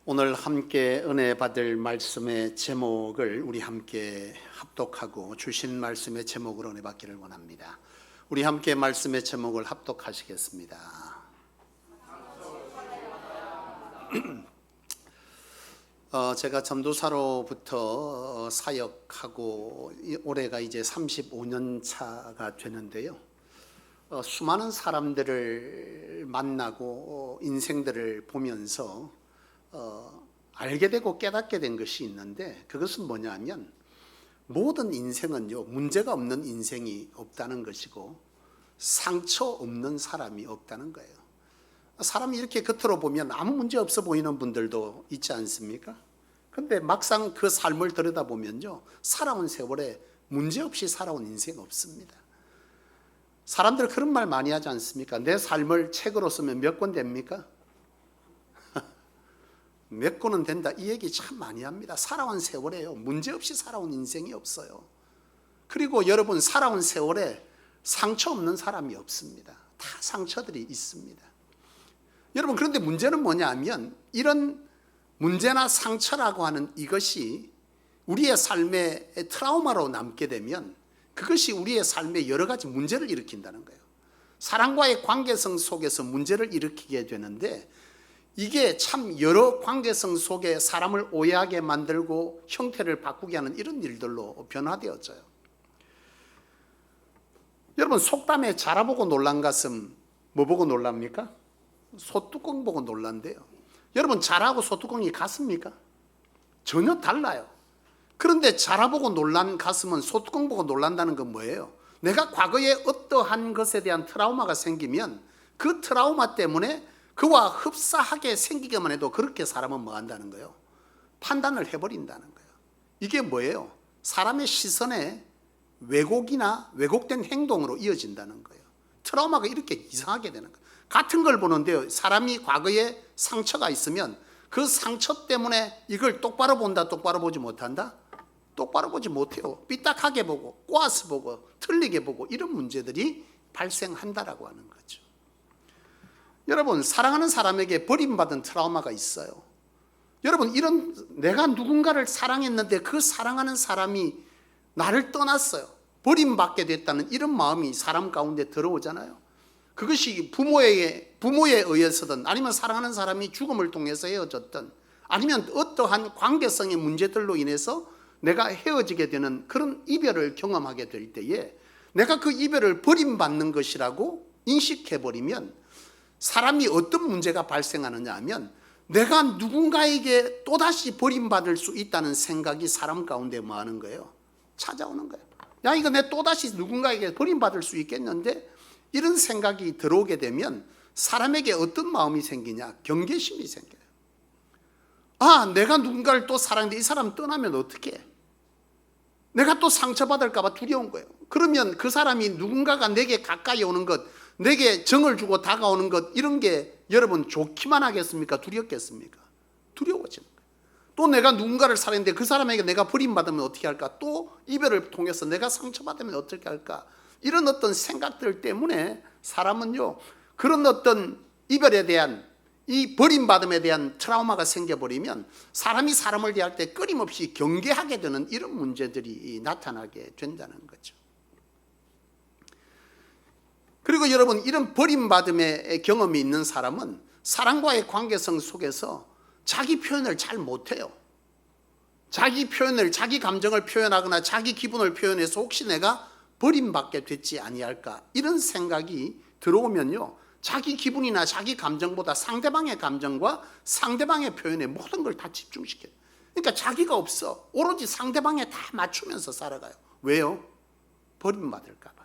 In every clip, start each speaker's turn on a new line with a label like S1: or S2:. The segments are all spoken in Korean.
S1: 오늘 함께 은혜 받을 말씀의 제목을 우리 함께 합독하고 주신 말씀의 제목을 은혜 받기를 원합니다. 우리 함께 말씀의 제목을 합독하시겠습니다. 제가 전도사로부터 사역하고 올해가 이제 35년 차가 되는데요. 수많은 사람들을 만나고 인생들을 보면서 알게 되고 깨닫게 된 것이 있는데, 그것은 뭐냐면 모든 인생은요, 문제가 없는 인생이 없다는 것이고 상처 없는 사람이 없다는 거예요. 사람이 이렇게 겉으로 보면 아무 문제 없어 보이는 분들도 있지 않습니까? 근데 막상 그 삶을 들여다보면요, 살아온 세월에 문제 없이 살아온 인생 없습니다. 사람들 그런 말 많이 하지 않습니까? 내 삶을 책으로 쓰면 몇 권 됩니까? 몇 권은 된다, 이 얘기 참 많이 합니다. 살아온 세월에요, 문제없이 살아온 인생이 없어요. 그리고 여러분, 살아온 세월에 상처 없는 사람이 없습니다. 다 상처들이 있습니다. 여러분, 그런데 문제는 뭐냐 하면, 이런 문제나 상처라고 하는 이것이 우리의 삶의 트라우마로 남게 되면 그것이 우리의 삶에 여러 가지 문제를 일으킨다는 거예요. 사람과의 관계성 속에서 문제를 일으키게 되는데, 이게 참 여러 관계성 속에 사람을 오해하게 만들고 형태를 바꾸게 하는 이런 일들로 변화되어져요. 여러분, 속담에 자라보고 놀란 가슴 뭐 보고 놀랍니까? 소뚜껑 보고 놀란대요. 여러분, 자라고 소뚜껑이 같습니까? 전혀 달라요. 그런데 자라보고 놀란 가슴은 소뚜껑 보고 놀란다는 건 뭐예요? 내가 과거에 어떠한 것에 대한 트라우마가 생기면 그 트라우마 때문에 그와 흡사하게 생기기만 해도 그렇게 사람은 뭐 한다는 거예요? 판단을 해버린다는 거예요. 이게 뭐예요? 사람의 시선에 왜곡이나 왜곡된 행동으로 이어진다는 거예요. 트라우마가 이렇게 이상하게 되는 거예요. 같은 걸 보는데요, 사람이 과거에 상처가 있으면 그 상처 때문에 이걸 똑바로 본다, 똑바로 보지 못한다? 똑바로 보지 못해요. 삐딱하게 보고 꼬아서 보고 틀리게 보고 이런 문제들이 발생한다라고 하는 거죠. 여러분, 사랑하는 사람에게 버림받은 트라우마가 있어요. 여러분, 이런 내가 누군가를 사랑했는데 그 사랑하는 사람이 나를 떠났어요. 버림받게 됐다는 이런 마음이 사람 가운데 들어오잖아요. 그것이 부모에 의해서든 아니면 사랑하는 사람이 죽음을 통해서 헤어졌든 아니면 어떠한 관계성의 문제들로 인해서 내가 헤어지게 되는 그런 이별을 경험하게 될 때에 내가 그 이별을 버림받는 것이라고 인식해버리면 사람이 어떤 문제가 발생하느냐 하면, 내가 누군가에게 또다시 버림받을 수 있다는 생각이 사람 가운데 뭐 하는 거예요? 찾아오는 거예요. 야, 이거 내 또다시 누군가에게 버림받을 수 있겠는데? 이런 생각이 들어오게 되면 사람에게 어떤 마음이 생기냐? 경계심이 생겨요. 아, 내가 누군가를 또 사랑하는데 이 사람 떠나면 어떡해? 내가 또 상처받을까 봐 두려운 거예요. 그러면 그 사람이 누군가가 내게 가까이 오는 것, 내게 정을 주고 다가오는 것, 이런 게 여러분 좋기만 하겠습니까? 두렵겠습니까? 두려워지는 거예요. 또 내가 누군가를 사랑했는데 그 사람에게 내가 버림받으면 어떻게 할까? 또 이별을 통해서 내가 상처받으면 어떻게 할까? 이런 어떤 생각들 때문에 사람은요, 그런 어떤 이별에 대한, 이 버림받음에 대한 트라우마가 생겨버리면 사람이 사람을 대할 때 끊임없이 경계하게 되는 이런 문제들이 나타나게 된다는 거죠. 그리고 여러분, 이런 버림받음의 경험이 있는 사람은 사람과의 관계성 속에서 자기 표현을 잘 못해요. 자기 감정을 표현하거나 자기 기분을 표현해서 혹시 내가 버림받게 됐지 아니할까, 이런 생각이 들어오면요, 자기 기분이나 자기 감정보다 상대방의 감정과 상대방의 표현에 모든 걸 다 집중시켜요. 그러니까 자기가 없어. 오로지 상대방에 다 맞추면서 살아가요. 왜요? 버림받을까 봐.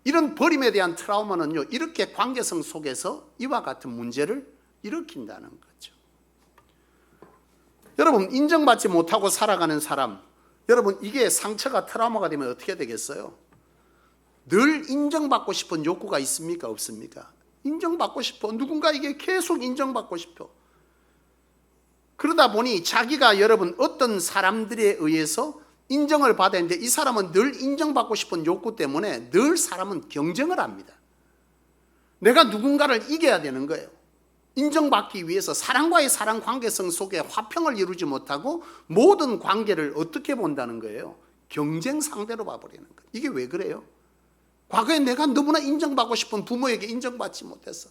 S1: 이런 버림에 대한 트라우마는요, 이렇게 관계성 속에서 이와 같은 문제를 일으킨다는 거죠. 여러분, 인정받지 못하고 살아가는 사람, 여러분, 이게 상처가 트라우마가 되면 어떻게 되겠어요? 늘 인정받고 싶은 욕구가 있습니까? 없습니까? 인정받고 싶어. 누군가에게 계속 인정받고 싶어. 그러다 보니 자기가 여러분 어떤 사람들에 의해서 인정을 받아야 하는데, 이 사람은 늘 인정받고 싶은 욕구 때문에 늘 사람은 경쟁을 합니다. 내가 누군가를 이겨야 되는 거예요. 인정받기 위해서 사람과의 사람 관계성 속에 화평을 이루지 못하고 모든 관계를 어떻게 본다는 거예요? 경쟁 상대로 봐버리는 거예요. 이게 왜 그래요? 과거에 내가 너무나 인정받고 싶은 부모에게 인정받지 못했어.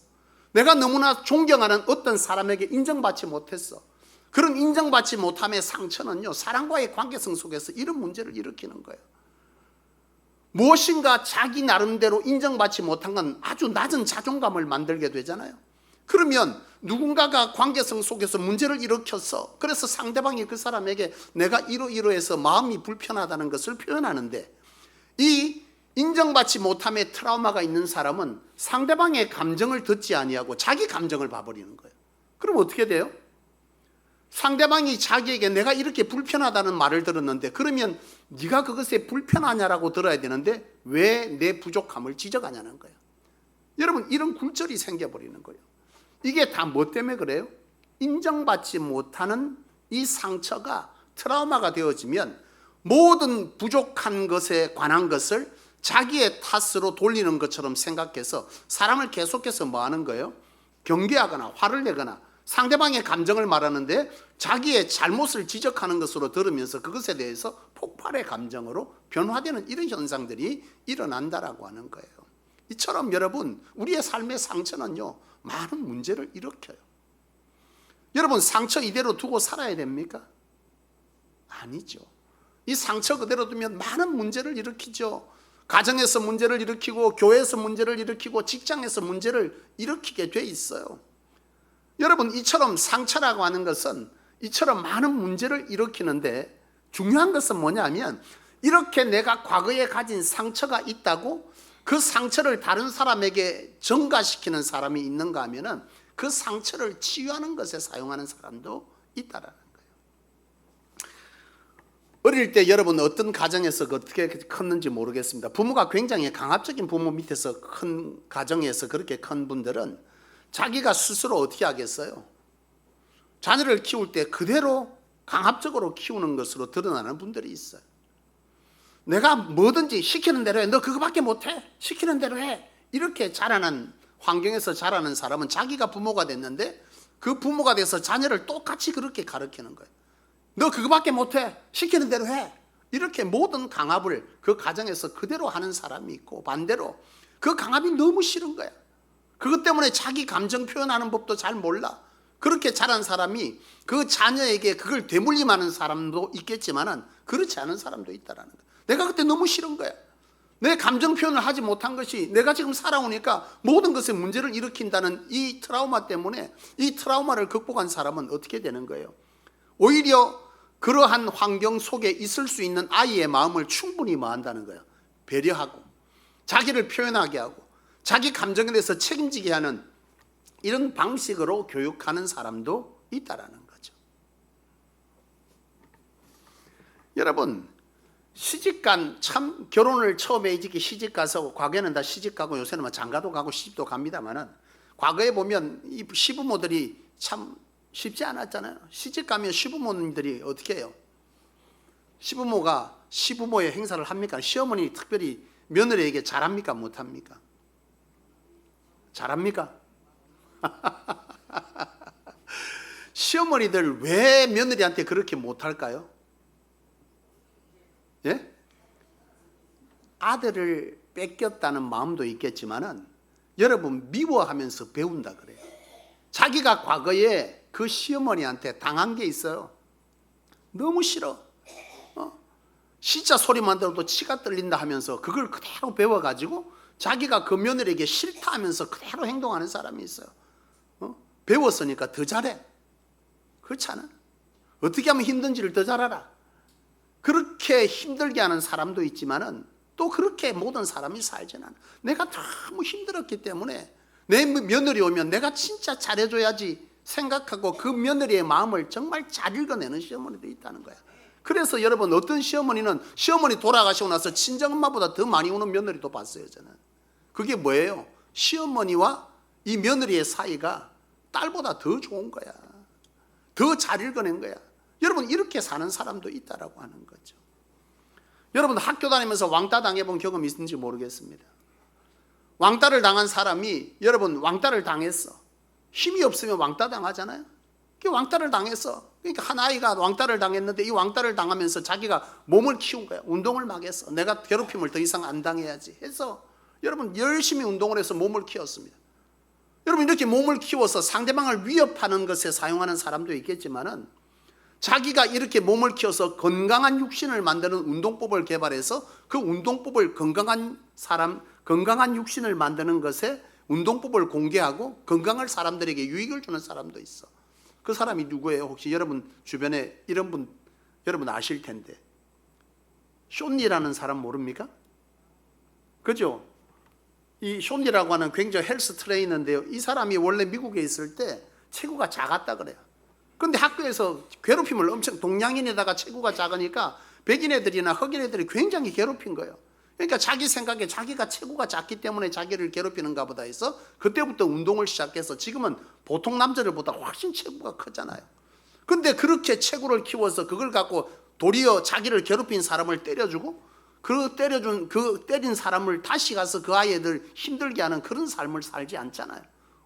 S1: 내가 너무나 존경하는 어떤 사람에게 인정받지 못했어. 그런 인정받지 못함의 상처는요, 사람과의 관계성 속에서 이런 문제를 일으키는 거예요. 무엇인가 자기 나름대로 인정받지 못한 건 아주 낮은 자존감을 만들게 되잖아요. 그러면 누군가가 관계성 속에서 문제를 일으켰어. 그래서 상대방이 그 사람에게 내가 이러이러해서 마음이 불편하다는 것을 표현하는데, 이 인정받지 못함의 트라우마가 있는 사람은 상대방의 감정을 듣지 아니하고 자기 감정을 봐버리는 거예요. 그럼 어떻게 돼요? 상대방이 자기에게 내가 이렇게 불편하다는 말을 들었는데, 그러면 네가 그것에 불편하냐라고 들어야 되는데 왜 내 부족함을 지적하냐는 거예요. 여러분, 이런 굴절이 생겨버리는 거예요. 이게 다 뭐 때문에 그래요? 인정받지 못하는 이 상처가 트라우마가 되어지면 모든 부족한 것에 관한 것을 자기의 탓으로 돌리는 것처럼 생각해서 사람을 계속해서 뭐 하는 거예요? 경계하거나 화를 내거나 상대방의 감정을 말하는데 자기의 잘못을 지적하는 것으로 들으면서 그것에 대해서 폭발의 감정으로 변화되는 이런 현상들이 일어난다라고 하는 거예요. 이처럼 여러분, 우리의 삶의 상처는요, 많은 문제를 일으켜요. 여러분, 상처 이대로 두고 살아야 됩니까? 아니죠. 이 상처 그대로 두면 많은 문제를 일으키죠. 가정에서 문제를 일으키고, 교회에서 문제를 일으키고, 직장에서 문제를 일으키게 돼 있어요. 여러분, 이처럼 상처라고 하는 것은 이처럼 많은 문제를 일으키는데, 중요한 것은 뭐냐면, 이렇게 내가 과거에 가진 상처가 있다고 그 상처를 다른 사람에게 전가시키는 사람이 있는가 하면은 그 상처를 치유하는 것에 사용하는 사람도 있다라는 거예요. 어릴 때 여러분 어떤 가정에서 어떻게 컸는지 모르겠습니다. 부모가 굉장히 강압적인 부모 밑에서 큰 가정에서 그렇게 큰 분들은 자기가 스스로 어떻게 하겠어요? 자녀를 키울 때 그대로 강압적으로 키우는 것으로 드러나는 분들이 있어요. 내가 뭐든지 시키는 대로 해. 너 그거밖에 못해. 시키는 대로 해. 이렇게 자라는 환경에서 자라는 사람은 자기가 부모가 됐는데 그 부모가 돼서 자녀를 똑같이 그렇게 가르치는 거예요. 너 그거밖에 못해. 시키는 대로 해. 이렇게 모든 강압을 그 가정에서 그대로 하는 사람이 있고, 반대로 그 강압이 너무 싫은 거야. 그것 때문에 자기 감정 표현하는 법도 잘 몰라. 그렇게 자란 사람이 그 자녀에게 그걸 되물림하는 사람도 있겠지만은 그렇지 않은 사람도 있다라는 거야. 내가 그때 너무 싫은 거야. 내 감정 표현을 하지 못한 것이 내가 지금 살아오니까 모든 것에 문제를 일으킨다는 이 트라우마 때문에, 이 트라우마를 극복한 사람은 어떻게 되는 거예요? 오히려 그러한 환경 속에 있을 수 있는 아이의 마음을 충분히 뭐한다는 거예요? 배려하고 자기를 표현하게 하고 자기 감정에 대해서 책임지게 하는 이런 방식으로 교육하는 사람도 있다라는 거죠. 여러분, 시집간, 참 결혼을 처음에 이렇게 시집가서, 과거에는 다 시집가고 요새는 뭐 장가도 가고 시집도 갑니다만은, 과거에 보면 이 시부모들이 참 쉽지 않았잖아요. 시집가면 시부모님들이 어떻게 해요? 시부모가 시부모의 행사를 합니까? 시어머니 특별히 며느리에게 잘합니까? 못합니까? 잘합니까? 시어머니들 왜 며느리한테 그렇게 못할까요? 예? 아들을 뺏겼다는 마음도 있겠지만은 여러분, 미워하면서 배운다 그래요. 자기가 과거에 그 시어머니한테 당한 게 있어요. 너무 싫어. 진짜 소리만 들어도 치가 떨린다 하면서 그걸 그대로 배워가지고 자기가 그 며느리에게 싫다 하면서 그대로 행동하는 사람이 있어요. 배웠으니까 더 잘해. 그렇지 않아? 어떻게 하면 힘든지를 더 잘 알아. 그렇게 힘들게 하는 사람도 있지만은 또 그렇게 모든 사람이 살지는 않아. 내가 너무 힘들었기 때문에 내 며느리 오면 내가 진짜 잘해줘야지 생각하고 그 며느리의 마음을 정말 잘 읽어내는 시어머니도 있다는 거야. 그래서 여러분, 어떤 시어머니는 시어머니 돌아가시고 나서 친정엄마보다 더 많이 우는 며느리도 봤어요, 저는. 그게 뭐예요? 시어머니와 이 며느리의 사이가 딸보다 더 좋은 거야. 더 잘 읽어낸 거야. 여러분, 이렇게 사는 사람도 있다라고 하는 거죠. 여러분, 학교 다니면서 왕따 당해본 경험이 있는지 모르겠습니다. 왕따를 당한 사람이, 여러분, 왕따를 당했어. 힘이 없으면 왕따 당하잖아요. 왕따를 당했어. 그러니까 한 아이가 왕따를 당했는데 이 왕따를 당하면서 자기가 몸을 키운 거야. 운동을 막 했어. 내가 괴롭힘을 더 이상 안 당해야지 해서 여러분 열심히 운동을 해서 몸을 키웠습니다. 여러분 이렇게 몸을 키워서 상대방을 위협하는 것에 사용하는 사람도 있겠지만은 자기가 이렇게 몸을 키워서 건강한 육신을 만드는 운동법을 개발해서 그 운동법을 건강한 육신을 만드는 것에 운동법을 공개하고 건강을 사람들에게 유익을 주는 사람도 있어. 그 사람이 누구예요? 혹시 여러분 주변에 이런 분 여러분 아실 텐데. 쇼니라는 사람 모릅니까? 그죠? 이 쇼니라고 하는 굉장히 헬스 트레이너인데요. 이 사람이 원래 미국에 있을 때 체구가 작았다 그래요. 근데 학교에서 괴롭힘을 엄청, 동양인에다가 체구가 작으니까 백인 애들이나 흑인 애들이 굉장히 괴롭힌 거예요. 그러니까 자기 생각에 자기가 체구가 작기 때문에 자기를 괴롭히는가 보다 해서 그때부터 운동을 시작해서 지금은 보통 남자들보다 훨씬 체구가 크잖아요. 근데 그렇게 체구를 키워서 그걸 갖고 도리어 자기를 괴롭힌 사람을 때려주고 그 때린 사람을 다시 가서 그 아이들 힘들게 하는 그런 삶을 살지 않잖아요.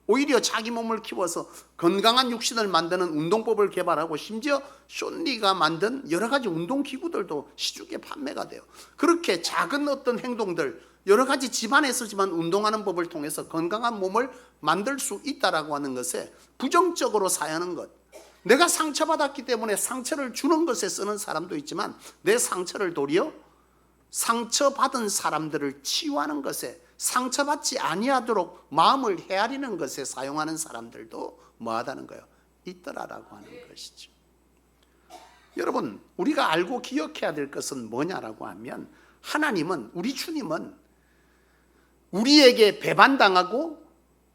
S1: 오히려 자기 몸을 키워서 건강한 육신을 만드는 운동법을 개발하고 심지어 쇼니가 만든 여러 가지 운동기구들도 시중에 판매가 돼요. 그렇게 작은 어떤 행동들, 여러 가지 집안에 쓰지만 운동하는 법을 통해서 건강한 몸을 만들 수 있다라고 하는 것에 부정적으로 사용하는 것. 내가 상처받았기 때문에 상처를 주는 것에 쓰는 사람도 있지만 내 상처를 도리어 상처받은 사람들을 치유하는 것에, 상처받지 아니하도록 마음을 헤아리는 것에 사용하는 사람들도 뭐하다는 거예요? 있더라라고 하는 것이죠. 여러분 우리가 알고 기억해야 될 것은 뭐냐라고 하면 하나님은, 우리 주님은 우리에게 배반당하고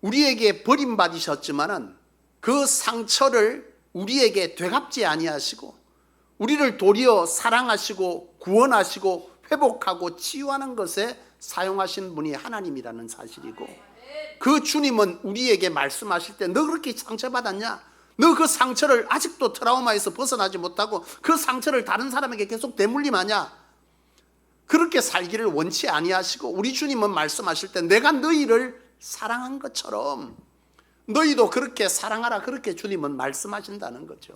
S1: 우리에게 버림받으셨지만은 그 상처를 우리에게 되갚지 아니하시고 우리를 도리어 사랑하시고 구원하시고 회복하고 치유하는 것에 사용하신 분이 하나님이라는 사실이고, 그 주님은 우리에게 말씀하실 때 너 그렇게 상처받았냐? 너 그 상처를 아직도 트라우마에서 벗어나지 못하고 그 상처를 다른 사람에게 계속 대물림하냐? 그렇게 살기를 원치 아니하시고 우리 주님은 말씀하실 때 내가 너희를 사랑한 것처럼 너희도 그렇게 사랑하라, 그렇게 주님은 말씀하신다는 거죠.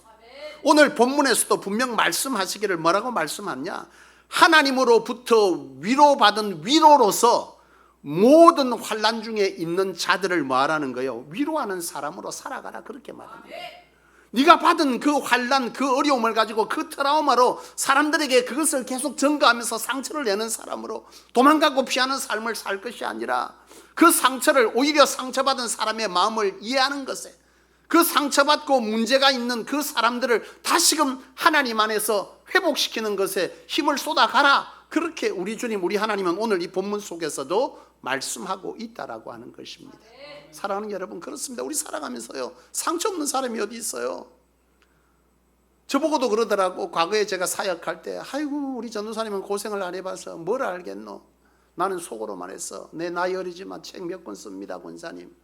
S1: 오늘 본문에서도 분명 말씀하시기를 뭐라고 말씀하냐? 하나님으로부터 위로받은 위로로서 모든 환난 중에 있는 자들을 뭐하라는 거예요? 위로하는 사람으로 살아가라, 그렇게 말하는 거예요. 네가 받은 그 환난, 그 어려움을 가지고 그 트라우마로 사람들에게 그것을 계속 전가하면서 상처를 내는 사람으로 도망가고 피하는 삶을 살 것이 아니라 그 상처를, 오히려 상처받은 사람의 마음을 이해하는 것에, 그 상처받고 문제가 있는 그 사람들을 다시금 하나님 안에서 회복시키는 것에 힘을 쏟아가라, 그렇게 우리 주님, 우리 하나님은 오늘 이 본문 속에서도 말씀하고 있다라고 하는 것입니다. 사랑하는 여러분, 그렇습니다. 우리 살아가면서요, 상처 없는 사람이 어디 있어요? 저보고도 그러더라고. 과거에 제가 사역할 때, 아이고 우리 전도사님은 고생을 안 해봐서 뭘 알겠노? 나는 속으로 말했어. 내 나이 어리지만 책 몇 권 씁니다, 권사님.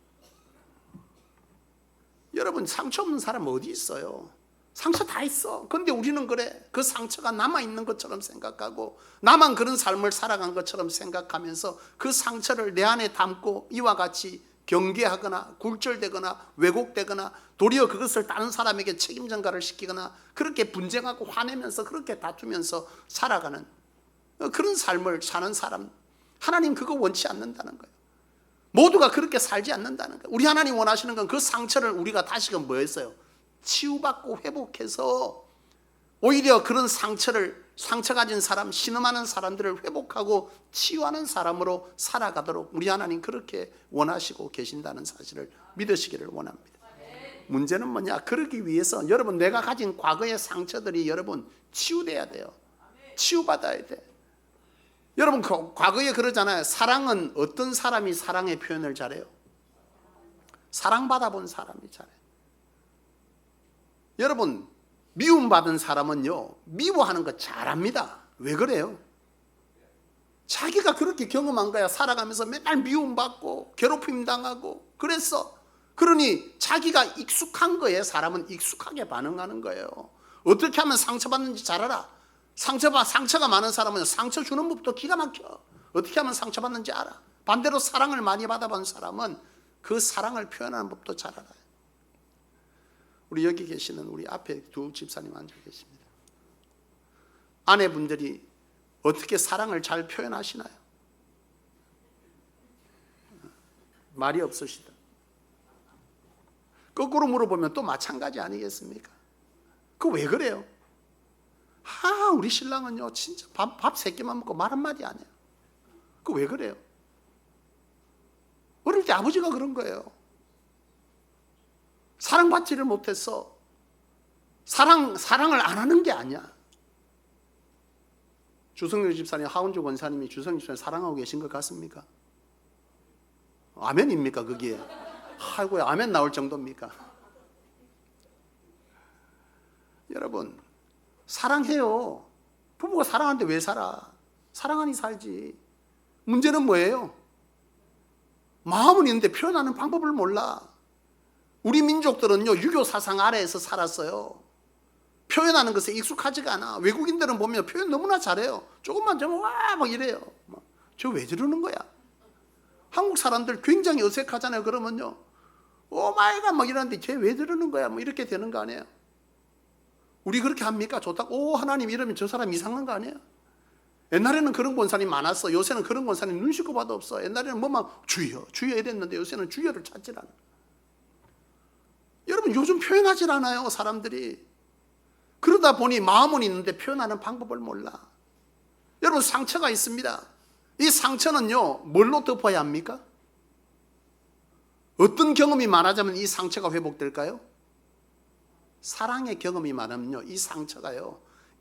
S1: 여러분 상처 없는 사람 어디 있어요? 상처 다 있어. 근데 우리는 그래, 그 상처가 남아있는 것처럼 생각하고 나만 그런 삶을 살아간 것처럼 생각하면서 그 상처를 내 안에 담고 이와 같이 경계하거나 굴절되거나 왜곡되거나 도리어 그것을 다른 사람에게 책임 전가를 시키거나 그렇게 분쟁하고 화내면서 그렇게 다투면서 살아가는 그런 삶을 사는 사람, 하나님 그거 원치 않는다는 거예요. 모두가 그렇게 살지 않는다는 거예요. 우리 하나님 원하시는 건 그 상처를 우리가 다시금 뭐 했어요? 치유받고 회복해서 오히려 그런 상처 가진 사람, 신음하는 사람들을 회복하고 치유하는 사람으로 살아가도록 우리 하나님 그렇게 원하시고 계신다는 사실을 믿으시기를 원합니다. 문제는 뭐냐? 그러기 위해서 여러분, 내가 가진 과거의 상처들이 여러분 치유돼야 돼요. 치유받아야 돼. 여러분 과거에 그러잖아요. 사랑은 어떤 사람이 사랑의 표현을 잘해요? 사랑받아 본 사람이 잘해요. 여러분 미움받은 사람은요, 미워하는 거 잘합니다. 왜 그래요? 자기가 그렇게 경험한 거야. 살아가면서 맨날 미움받고 괴롭힘 당하고 그랬어. 그러니 자기가 익숙한 거에 사람은 익숙하게 반응하는 거예요. 어떻게 하면 상처받는지 잘 알아. 상처가 많은 사람은 상처 주는 법도 기가 막혀. 어떻게 하면 상처받는지 알아. 반대로 사랑을 많이 받아본 사람은 그 사랑을 표현하는 법도 잘 알아요. 우리 여기 계시는 우리 앞에 두 집사님 앉아 계십니다. 아내분들이 어떻게 사랑을 잘 표현하시나요? 말이 없으시다. 거꾸로 물어보면 또 마찬가지 아니겠습니까? 그 왜 그래요? 우리 신랑은요 진짜 밥 3끼만 먹고 말 한마디 안 해요. 그 왜 그래요? 어릴 때 아버지가 그런 거예요. 사랑받지를 못했어. 사랑을 안 하는 게 아니야. 주성렬 집사님, 하은주 권사님이 주성렬 집사님 사랑하고 계신 것 같습니까? 아멘입니까 거기에? 아이고야, 아멘 나올 정도입니까? 여러분, 사랑해요. 부부가 사랑하는데 왜 살아? 사랑하니 살지. 문제는 뭐예요? 마음은 있는데 표현하는 방법을 몰라. 우리 민족들은요 유교 사상 아래에서 살았어요. 표현하는 것에 익숙하지가 않아. 외국인들은 보면 표현 너무나 잘해요. 조금만 좀 와 막 이래요. 저 왜 저러는 거야? 한국 사람들 굉장히 어색하잖아요. 그러면요 오 마이 갓 막 이러는데 쟤 왜 저러는 거야? 뭐 이렇게 되는 거 아니에요? 우리 그렇게 합니까? 좋다고 오 하나님 이러면 저 사람 이상한 거 아니에요? 옛날에는 그런 권사님 많았어. 요새는 그런 권사님 눈 씻고 봐도 없어. 옛날에는 뭐만 주여 주여 이랬는데 요새는 주여를 찾질 않아. 여러분 요즘 표현하질 않아요 사람들이. 그러다 보니 마음은 있는데 표현하는 방법을 몰라. 여러분 상처가 있습니다. 이 상처는요 뭘로 덮어야 합니까? 어떤 경험이 많아지면 이 상처가 회복될까요? 사랑의 경험이 많으면요 이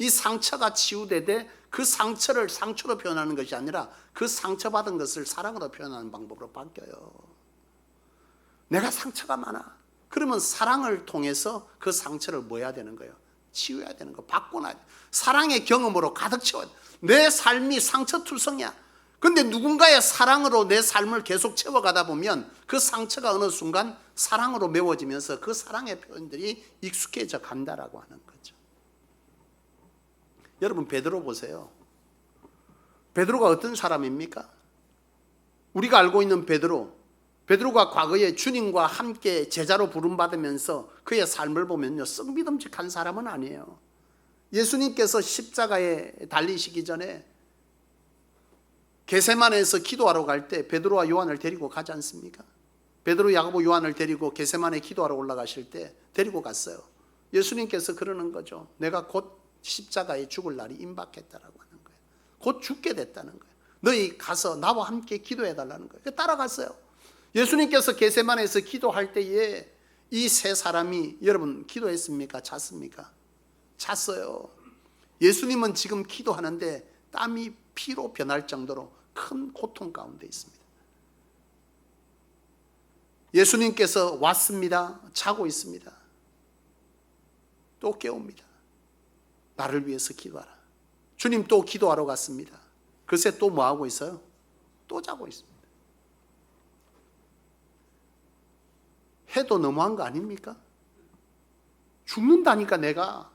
S1: 상처가 치유되되 그 상처를 상처로 표현하는 것이 아니라 그 상처받은 것을 사랑으로 표현하는 방법으로 바뀌어요. 내가 상처가 많아. 그러면 사랑을 통해서 그 상처를 뭐 해야 되는 거예요? 치유해야 되는 거, 바꿔놔야 돼. 사랑의 경험으로 가득 채워야 돼. 내 삶이 상처투성이야. 근데 누군가의 사랑으로 내 삶을 계속 채워가다 보면 그 상처가 어느 순간 사랑으로 메워지면서 그 사랑의 표현들이 익숙해져 간다라고 하는 거죠. 여러분 베드로 보세요. 베드로가 어떤 사람입니까? 우리가 알고 있는 베드로가 과거에 주님과 함께 제자로 부름받으면서 그의 삶을 보면요 썩미듬직한 사람은 아니에요. 예수님께서 십자가에 달리시기 전에 게세마네에서 기도하러 갈 때 베드로와 요한을 데리고 가지 않습니까? 베드로, 야고보, 요한을 데리고 게세마네 기도하러 올라가실 때 데리고 갔어요. 예수님께서 그러는 거죠. 내가 곧 십자가에 죽을 날이 임박했다라고 하는 거예요. 곧 죽게 됐다는 거예요. 너희 가서 나와 함께 기도해 달라는 거예요. 따라갔어요. 예수님께서 게세마네에서 기도할 때에 이 세 사람이 여러분 기도했습니까? 잤습니까? 잤어요. 예수님은 지금 기도하는데 땀이 피로 변할 정도로 큰 고통 가운데 있습니다. 예수님께서 왔습니다. 자고 있습니다. 또 깨웁니다. 나를 위해서 기도하라. 주님 또 기도하러 갔습니다. 글쎄 또 뭐하고 있어요? 또 자고 있습니다. 해도 너무한 거 아닙니까? 죽는다니까 내가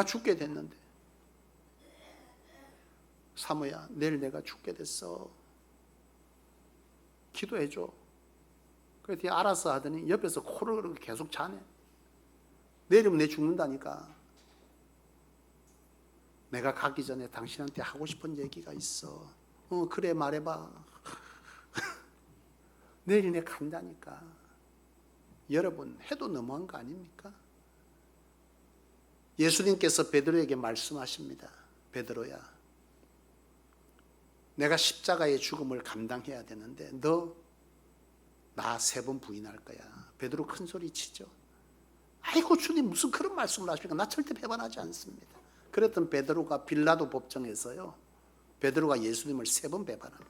S1: 죽게 됐는데 사모야 내일 내가 죽게 됐어. 기도해줘. 그랬더니 알았어 하더니 옆에서 코를 계속 자네. 내일이면 내 죽는다니까. 내가 가기 전에 당신한테 하고 싶은 얘기가 있어. 그래 말해봐. 내일 내 간다니까. 여러분 해도 너무한 거 아닙니까? 예수님께서 베드로에게 말씀하십니다. 베드로야 내가 십자가의 죽음을 감당해야 되는데 너 나 3번 부인할 거야. 베드로 큰 소리 치죠. 아이고 주님 무슨 그런 말씀을 하십니까? 나 절대 배반하지 않습니다. 그랬던 베드로가 빌라도 법정에서요 베드로가 예수님을 3번 배반합니다.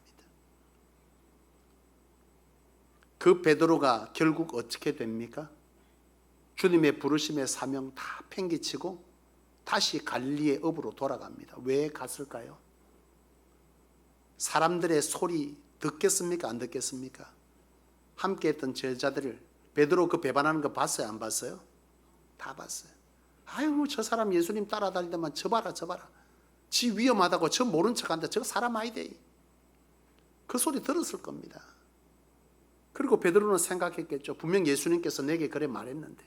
S1: 그 베드로가 결국 어떻게 됩니까? 주님의 부르심의 사명 다 팽개치고 다시 갈릴리의 업으로 돌아갑니다. 왜 갔을까요? 사람들의 소리 듣겠습니까? 안 듣겠습니까? 함께 했던 제자들을 베드로 그 배반하는 거 봤어요? 안 봤어요? 다 봤어요. 아유 저 사람 예수님 따라다니더만 저 봐라 지 위험하다고 저 모른 척한다. 저 사람 아이데. 그 소리 들었을 겁니다. 그리고 베드로는 생각했겠죠. 분명 예수님께서 내게 그래 말했는데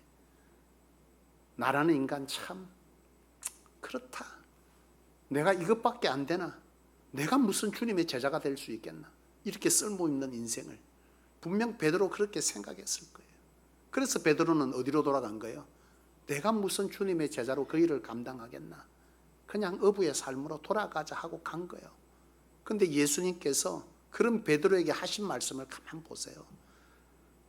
S1: 나라는 인간 참 그렇다. 내가 이것밖에 안 되나? 내가 무슨 주님의 제자가 될 수 있겠나? 이렇게 쓸모있는 인생을. 분명 베드로 그렇게 생각했을 거예요. 그래서 베드로는 어디로 돌아간 거예요? 내가 무슨 주님의 제자로 그 일을 감당하겠나? 그냥 어부의 삶으로 돌아가자 하고 간 거예요. 근데 예수님께서 그런 베드로에게 하신 말씀을 가만 보세요.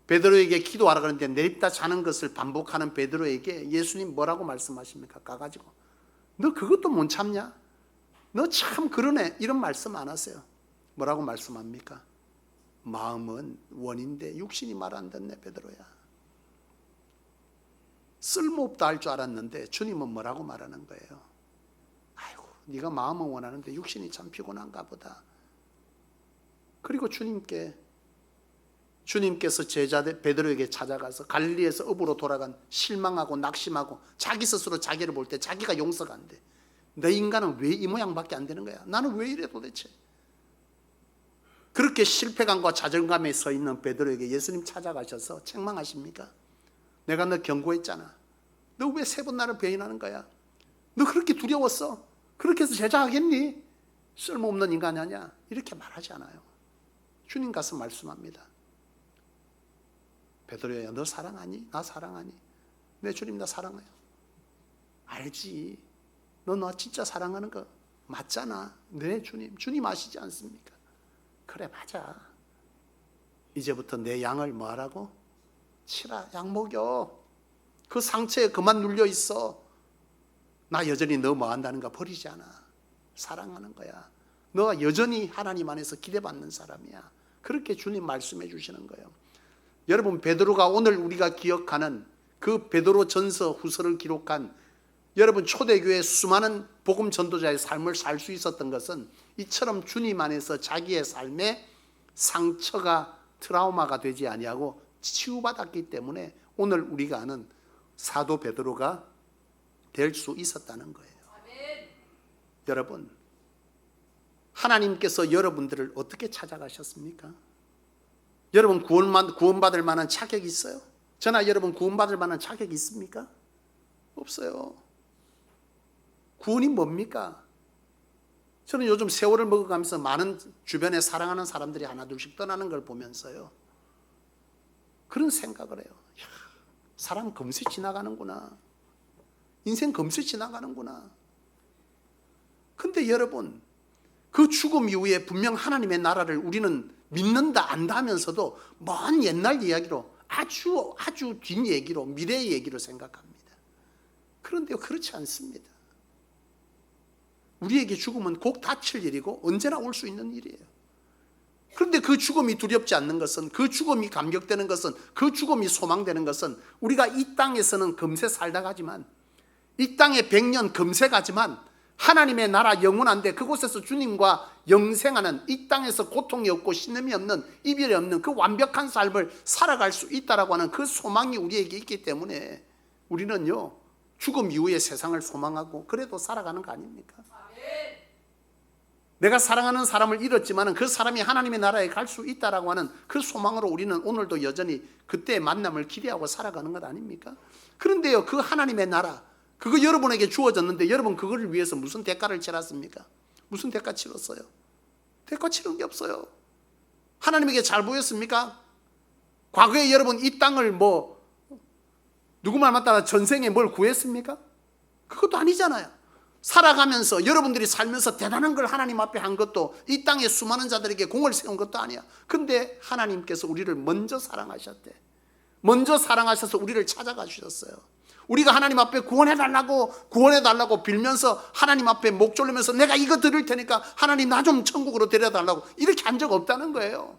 S1: 베드로에게 기도하라 그러는데 내립다 자는 것을 반복하는 베드로에게 예수님 뭐라고 말씀하십니까? 가가지고 너 그것도 못 참냐? 너 참 그러네. 이런 말씀 안 하세요. 뭐라고 말씀합니까? 마음은 원인데 육신이 말 안 듣네 베드로야. 쓸모없다 할 줄 알았는데 주님은 뭐라고 말하는 거예요? 아이고 네가 마음은 원하는데 육신이 참 피곤한가 보다. 그리고 주님께서 제자들 베드로에게 찾아가서 갈릴리에서 업으로 돌아간 실망하고 낙심하고 자기 스스로 자기를 볼 때 자기가 용서가 안 돼. 너 인간은 왜 이 모양밖에 안 되는 거야? 나는 왜 이래 도대체? 그렇게 실패감과 좌절감에 서 있는 베드로에게 예수님 찾아가셔서 책망하십니까? 내가 너 경고했잖아. 너 왜 세 번 나를 배인하는 거야? 너 그렇게 두려웠어? 그렇게 해서 제자하겠니? 쓸모없는 인간 아니야? 이렇게 말하지 않아요. 주님 가서 말씀합니다. 베드로야 너 사랑하니? 나 사랑하니? 네 주님 나 사랑해요. 알지. 너 나 진짜 사랑하는 거 맞잖아. 네 주님 아시지 않습니까? 그래 맞아. 이제부터 내 양을 뭐 하라고? 치라. 양 먹여. 그 상처에 그만 눌려 있어. 나 여전히 너 뭐 한다는 거 버리지 않아. 사랑하는 거야. 너가 여전히 하나님 안에서 기대받는 사람이야. 그렇게 주님 말씀해 주시는 거예요. 여러분 베드로가 오늘 우리가 기억하는 그 베드로 전서 후서를 기록한 여러분 초대교회 수많은 복음 전도자의 삶을 살 수 있었던 것은 이처럼 주님 안에서 자기의 삶에 상처가 트라우마가 되지 아니하고 치유받았기 때문에 오늘 우리가 아는 사도 베드로가 될 수 있었다는 거예요. 아멘. 여러분 하나님께서 여러분들을 어떻게 찾아가셨습니까? 여러분 구원받을 만한 자격이 있어요? 저나 여러분 구원받을 만한 자격이 있습니까? 없어요. 구원이 뭡니까? 저는 요즘 세월을 먹어가면서 많은 주변에 사랑하는 사람들이 하나둘씩 떠나는 걸 보면서요 그런 생각을 해요. 야, 사람 금세 지나가는구나. 인생 금세 지나가는구나. 근데 여러분 그 죽음 이후에 분명 하나님의 나라를 우리는 믿는다 안다 하면서도 먼 옛날 이야기로 아주 뒷 얘기로 미래의 얘기로 생각합니다. 그런데 그렇지 않습니다. 우리에게 죽음은 곧 닥칠 일이고 언제나 올 수 있는 일이에요. 그런데 그 죽음이 두렵지 않는 것은, 그 죽음이 감격되는 것은, 그 죽음이 소망되는 것은 우리가 이 땅에서는 금세 살다 가지만, 이 땅에 100년 금세 가지만 하나님의 나라 영원한데 그곳에서 주님과 영생하는, 이 땅에서 고통이 없고 신음이 없는, 이별이 없는 그 완벽한 삶을 살아갈 수 있다라고 하는 그 소망이 우리에게 있기 때문에 우리는요 죽음 이후의 세상을 소망하고 그래도 살아가는 거 아닙니까? 내가 사랑하는 사람을 잃었지만 그 사람이 하나님의 나라에 갈 수 있다라고 하는 그 소망으로 우리는 오늘도 여전히 그때의 만남을 기대하고 살아가는 것 아닙니까? 그런데요 그 하나님의 나라 그거 여러분에게 주어졌는데 여러분 그거를 위해서 무슨 대가를 치렀습니까? 무슨 대가 치렀어요? 대가 치른 게 없어요. 하나님에게 잘 보였습니까? 과거에 여러분 이 땅을 누구 말 맞다가 전생에 뭘 구했습니까? 그것도 아니잖아요. 살아가면서 여러분들이 살면서 대단한 걸 하나님 앞에 한 것도 이 땅에 수많은 자들에게 공을 세운 것도 아니야. 근데 하나님께서 우리를 먼저 사랑하셨대. 먼저 사랑하셔서 우리를 찾아가 주셨어요. 우리가 하나님 앞에 구원해달라고 빌면서 하나님 앞에 목 졸리면서 내가 이거 드릴 테니까 하나님 나 좀 천국으로 데려달라고 이렇게 한 적 없다는 거예요.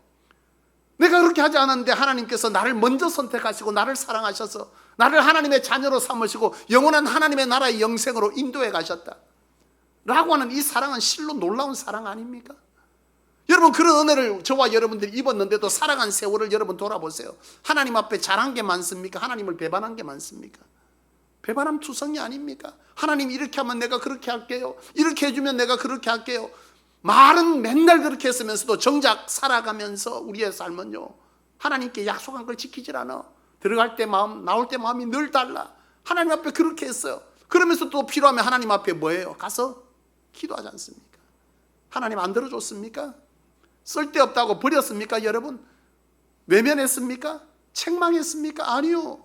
S1: 내가 그렇게 하지 않았는데 하나님께서 나를 먼저 선택하시고 나를 사랑하셔서 나를 하나님의 자녀로 삼으시고 영원한 하나님의 나라의 영생으로 인도해 가셨다 라고 하는 이 사랑은 실로 놀라운 사랑 아닙니까? 여러분 그런 은혜를 저와 여러분들이 입었는데도 살아간 세월을 여러분 돌아보세요. 하나님 앞에 잘한 게 많습니까? 하나님을 배반한 게 많습니까? 배반함 투성이 아닙니까? 하나님 이렇게 하면 내가 그렇게 할게요. 이렇게 해주면 내가 그렇게 할게요. 말은 맨날 그렇게 했으면서도 정작 살아가면서 우리의 삶은요 하나님께 약속한 걸 지키질 않아. 들어갈 때 마음, 나올 때 마음이 늘 달라. 하나님 앞에 그렇게 했어요. 그러면서 또 필요하면 하나님 앞에 뭐예요? 가서 기도하지 않습니까? 하나님 안 들어줬습니까? 쓸데없다고 버렸습니까? 여러분 외면했습니까? 책망했습니까? 아니요.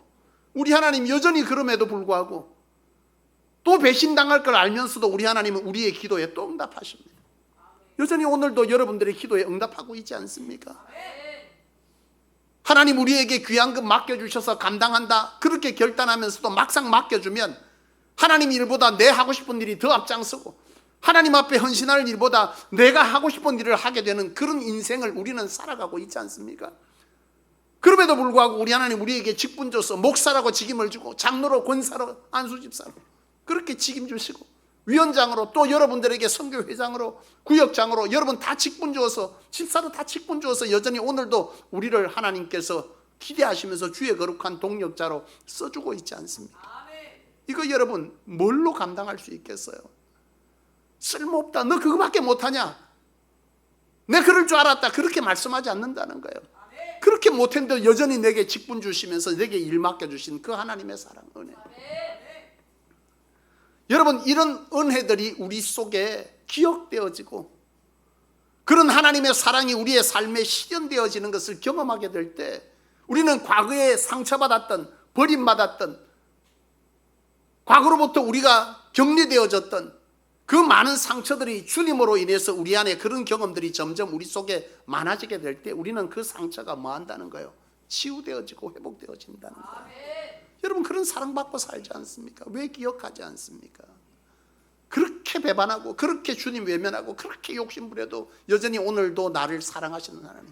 S1: 우리 하나님 여전히 그럼에도 불구하고 또 배신당할 걸 알면서도 우리 하나님은 우리의 기도에 또 응답하십니다. 여전히 오늘도 여러분들의 기도에 응답하고 있지 않습니까? 하나님 우리에게 귀한 것 맡겨주셔서 감당한다 그렇게 결단하면서도 막상 맡겨주면 하나님 일보다 내 하고 싶은 일이 더 앞장서고 하나님 앞에 헌신할 일보다 내가 하고 싶은 일을 하게 되는 그런 인생을 우리는 살아가고 있지 않습니까? 그럼에도 불구하고 우리 하나님 우리에게 직분 줘서 목사라고 직임을 주고 장로로 권사로 안수집사로 그렇게 직임 주시고 위원장으로 또 여러분들에게 선교회장으로 구역장으로 여러분 다 직분 주어서 집사로 다 직분 주어서 여전히 오늘도 우리를 하나님께서 기대하시면서 주의 거룩한 동력자로 써주고 있지 않습니까? 이거 여러분 뭘로 감당할 수 있겠어요? 쓸모없다. 너 그거밖에 못하냐? 내 그럴 줄 알았다. 그렇게 말씀하지 않는다는 거예요. 그렇게 못했는데 여전히 내게 직분 주시면서 내게 일 맡겨주신 그 하나님의 사랑 은혜. 여러분 이런 은혜들이 우리 속에 기억되어지고 그런 하나님의 사랑이 우리의 삶에 실현되어지는 것을 경험하게 될 때 우리는 과거에 상처받았던 버림받았던 과거로부터 우리가 격리되어졌던 그 많은 상처들이 주님으로 인해서 우리 안에 그런 경험들이 점점 우리 속에 많아지게 될 때 우리는 그 상처가 뭐 한다는 거예요? 치유되어지고 회복되어진다는 거예요. 여러분 그런 사랑받고 살지 않습니까? 왜 기억하지 않습니까? 그렇게 배반하고 그렇게 주님 외면하고 그렇게 욕심부려도 여전히 오늘도 나를 사랑하시는 하나님,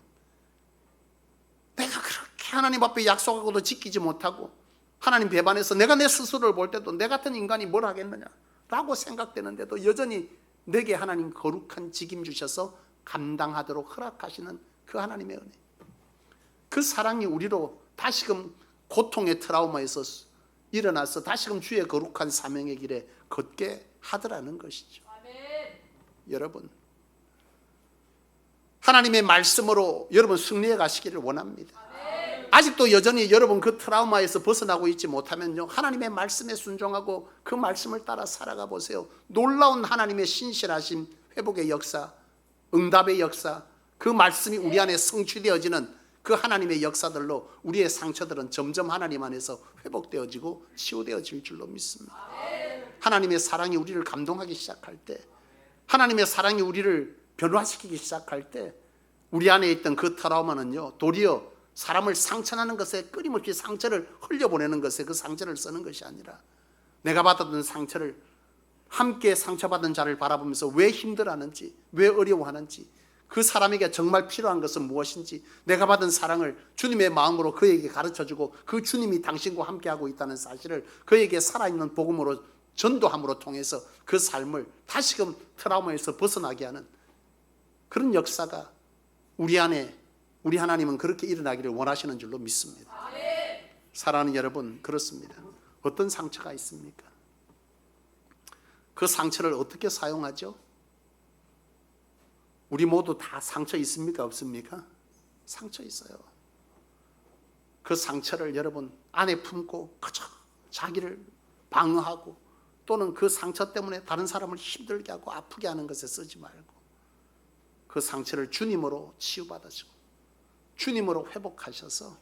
S1: 내가 그렇게 하나님 앞에 약속하고도 지키지 못하고 하나님 배반해서 내가 내 스스로를 볼 때도 내 같은 인간이 뭘 하겠느냐 라고 생각되는데도 여전히 내게 하나님 거룩한 직임 주셔서 감당하도록 허락하시는 그 하나님의 은혜, 그 사랑이 우리로 다시금 고통의 트라우마에서 일어나서 다시금 주의 거룩한 사명의 길에 걷게 하더라는 것이죠. 여러분 하나님의 말씀으로 여러분 승리해 가시기를 원합니다. 아직도 여전히 여러분 그 트라우마에서 벗어나고 있지 못하면요, 하나님의 말씀에 순종하고 그 말씀을 따라 살아가 보세요. 놀라운 하나님의 신실하심, 회복의 역사, 응답의 역사, 그 말씀이 우리 안에 성취되어지는 그 하나님의 역사들로 우리의 상처들은 점점 하나님 안에서 회복되어지고 치유되어질 줄로 믿습니다. 하나님의 사랑이 우리를 감동하기 시작할 때, 하나님의 사랑이 우리를 변화시키기 시작할 때 우리 안에 있던 그 트라우마는요 도리어 사람을 상처나는 것에 끊임없이 상처를 흘려보내는 것에 그 상처를 쓰는 것이 아니라 내가 받았던 상처를 함께 상처받은 자를 바라보면서 왜 힘들어하는지, 왜 어려워하는지, 그 사람에게 정말 필요한 것은 무엇인지, 내가 받은 사랑을 주님의 마음으로 그에게 가르쳐주고 그 주님이 당신과 함께하고 있다는 사실을 그에게 살아있는 복음으로 전도함으로 통해서 그 삶을 다시금 트라우마에서 벗어나게 하는 그런 역사가 우리 안에, 우리 하나님은 그렇게 일어나기를 원하시는 줄로 믿습니다. 사랑하는 여러분, 그렇습니다. 어떤 상처가 있습니까? 그 상처를 어떻게 사용하죠? 우리 모두 다 상처 있습니까? 없습니까? 상처 있어요. 그 상처를 여러분 안에 품고 그저 자기를 방어하고 또는 그 상처 때문에 다른 사람을 힘들게 하고 아프게 하는 것에 쓰지 말고 그 상처를 주님으로 치유받으시고 주님으로 회복하셔서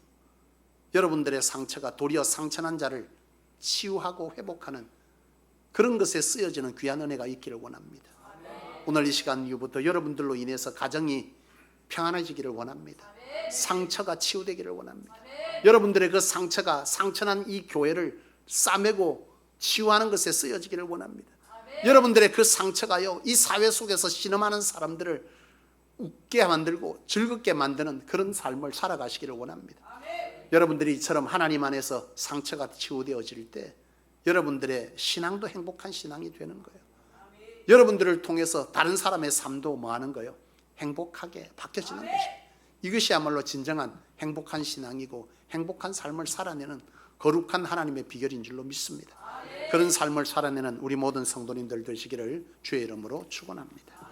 S1: 여러분들의 상처가 도리어 상처난 자를 치유하고 회복하는 그런 것에 쓰여지는 귀한 은혜가 있기를 원합니다. 오늘 이 시간 이후부터 여러분들로 인해서 가정이 평안해지기를 원합니다. 상처가 치유되기를 원합니다. 여러분들의 그 상처가 상처난 이 교회를 싸매고 치유하는 것에 쓰여지기를 원합니다. 여러분들의 그 상처가요 이 사회 속에서 신음하는 사람들을 웃게 만들고 즐겁게 만드는 그런 삶을 살아가시기를 원합니다. 여러분들이 이처럼 하나님 안에서 상처가 치유되어질 때 여러분들의 신앙도 행복한 신앙이 되는 거예요. 여러분들을 통해서 다른 사람의 삶도 뭐 하는 거예요? 행복하게 바뀌어지는 것입니다. 이것이야말로 진정한 행복한 신앙이고 행복한 삶을 살아내는 거룩한 하나님의 비결인 줄로 믿습니다. 그런 삶을 살아내는 우리 모든 성도님들 되시기를 주의 이름으로 축원합니다.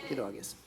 S1: 기도하겠습니다.